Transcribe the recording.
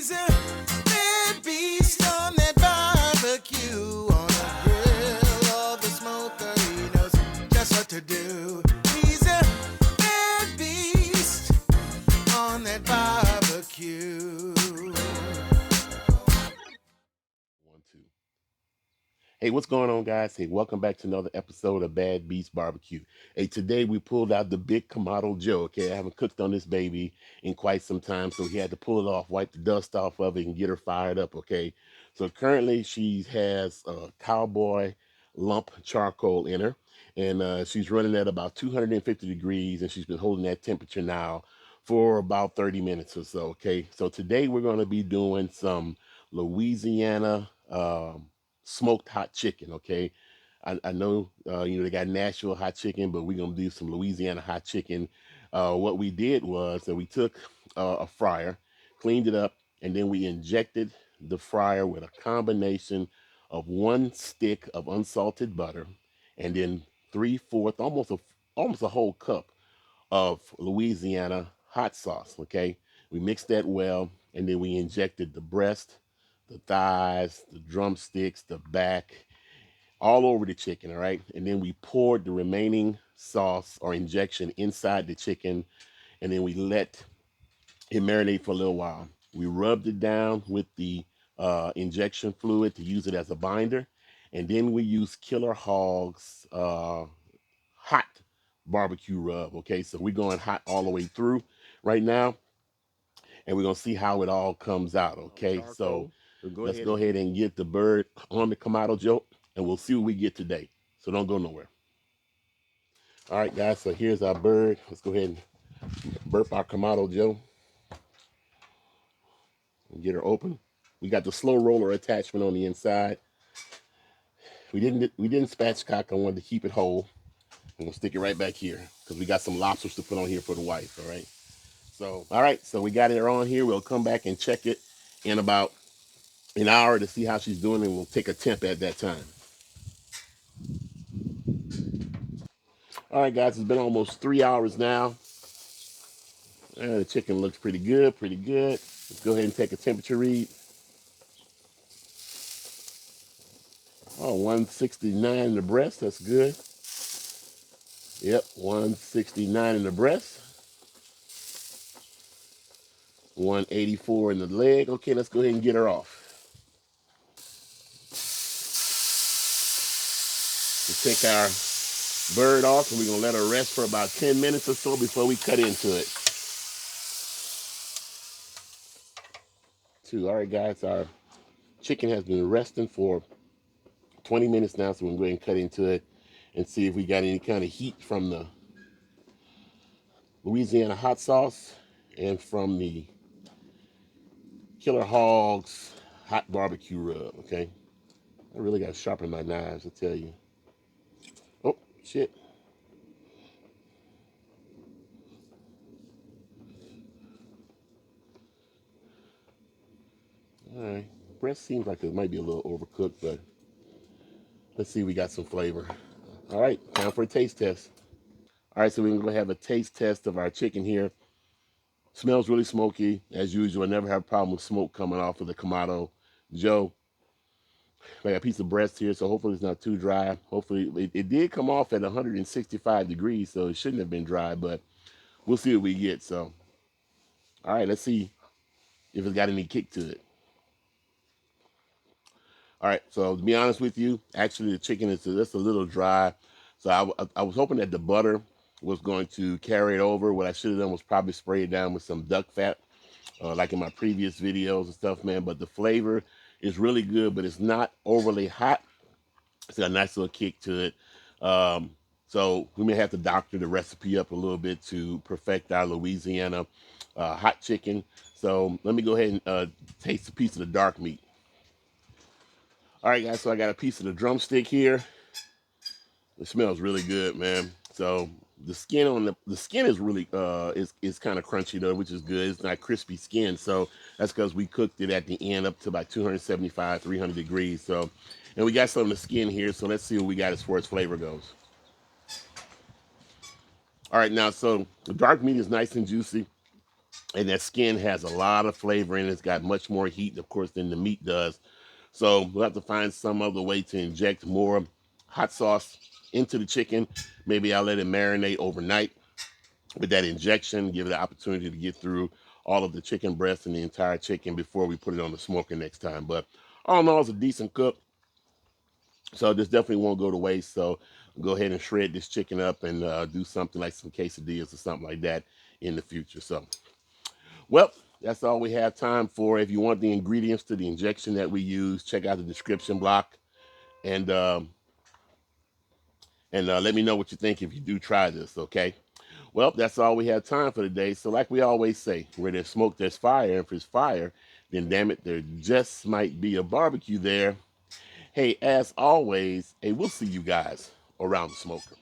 He's a bad beast on that barbecue, on the grill or the smoker. He knows just what to do. He's a bad beast on that barbecue. 1, 2. Hey, what's going on, guys? Hey, welcome back to another episode of Bad Beast Barbecue. Hey, today we pulled out the big Kamado Joe. Okay, I haven't cooked on this baby in quite some time, so we had to pull it off, wipe the dust off of it, and get her fired up. Okay, so currently she has a cowboy lump charcoal in her, and she's running at about 250 degrees, and she's been holding that temperature now for about 30 minutes or so. Okay, so today we're going to be doing some Louisiana. Smoked hot chicken. Okay, I know they got Nashville hot chicken, but we're gonna do some Louisiana hot chicken. What we did was that we took a fryer, cleaned it up, and then we injected the fryer with a combination of 1 stick of unsalted butter, and then 3/4, almost a whole cup of Louisiana hot sauce. Okay, we mixed that well, and then we injected the breast, the thighs, the drumsticks, the back, all over the chicken. All right, and then we poured the remaining sauce or injection inside the chicken, and then we let it marinate for a little while. We rubbed it down with the injection fluid to use it as a binder, and then we used Killer Hogs hot barbecue rub. Okay, so we're going hot all the way through right now, and we're gonna see how it all comes out. Okay, so let's go ahead and get the bird on the Kamado Joe, and we'll see what we get today. So don't go nowhere. All right, guys. So here's our bird. Let's go ahead and burp our Kamado Joe and get her open. We got the slow roller attachment on the inside. We didn't spatchcock. I wanted to keep it whole. I'm gonna stick it right back here because we got some lobsters to put on here for the wife. All right. So all right. So we got it on here. We'll come back and check it in about an hour to see how she's doing, and we'll take a temp at that time. All right, guys. It's been almost 3 hours now. The chicken looks pretty good. Pretty good. Let's go ahead and take a temperature read. Oh, 169 in the breast. That's good. Yep, 169 in the breast. 184 in the leg. Okay, let's go ahead and get her off. We'll take our bird off, and we're going to let her rest for about 10 minutes or so before we cut into it. All right, guys, our chicken has been resting for 20 minutes now, so we're going to go ahead and cut into it and see if we got any kind of heat from the Louisiana hot sauce and from the Killer Hogs hot barbecue rub. Okay, I really got to sharpen my knives, I tell you. Oh, shit. All right, breast seems like it might be a little overcooked, but let's see, we got some flavor. All right, time for a taste test. All right, so we're going to have a taste test of our chicken here. Smells really smoky, as usual. I never have a problem with smoke coming off of the Kamado Joe. I got a piece of breast here, so hopefully it's not too dry. Hopefully, it did come off at 165 degrees, so it shouldn't have been dry, but we'll see what we get. So, all right, let's see if it's got any kick to it. All right, so to be honest with you, actually the chicken is just a little dry. So I was hoping that the butter was going to carry it over. What I should have done was probably spray it down with some duck fat, like in my previous videos and stuff, man. But the flavor is really good, but it's not overly hot. It's got a nice little kick to it. So we may have to doctor the recipe up a little bit to perfect our Louisiana hot chicken. So let me go ahead and taste a piece of the dark meat. All right, guys. So I got a piece of the drumstick here. It smells really good, man. So the skin on the skin is really is kind of crunchy though, which is good. It's not crispy skin, so that's because we cooked it at the end up to about 275, 300 degrees. So, and we got some of the skin here. So let's see what we got as far as flavor goes. All right, now so the dark meat is nice and juicy. And that skin has a lot of flavor in it. It's got much more heat, of course, than the meat does. So we'll have to find some other way to inject more hot sauce into the chicken. Maybe I'll let it marinate overnight with that injection, give it the opportunity to get through all of the chicken breast and the entire chicken before we put it on the smoker next time. But all in all, it's a decent cook. So this definitely won't go to waste. So go ahead and shred this chicken up and do something like some quesadillas or something like that in the future. So, well, that's all we have time for. If you want the ingredients to the injection that we use, check out the description block and let me know what you think if you do try this. Okay. Well, that's all we have time for today. So, like we always say, where there's smoke, there's fire. If there's fire, then damn it, there just might be a barbecue there. Hey, as always, hey, we'll see you guys around the smoker.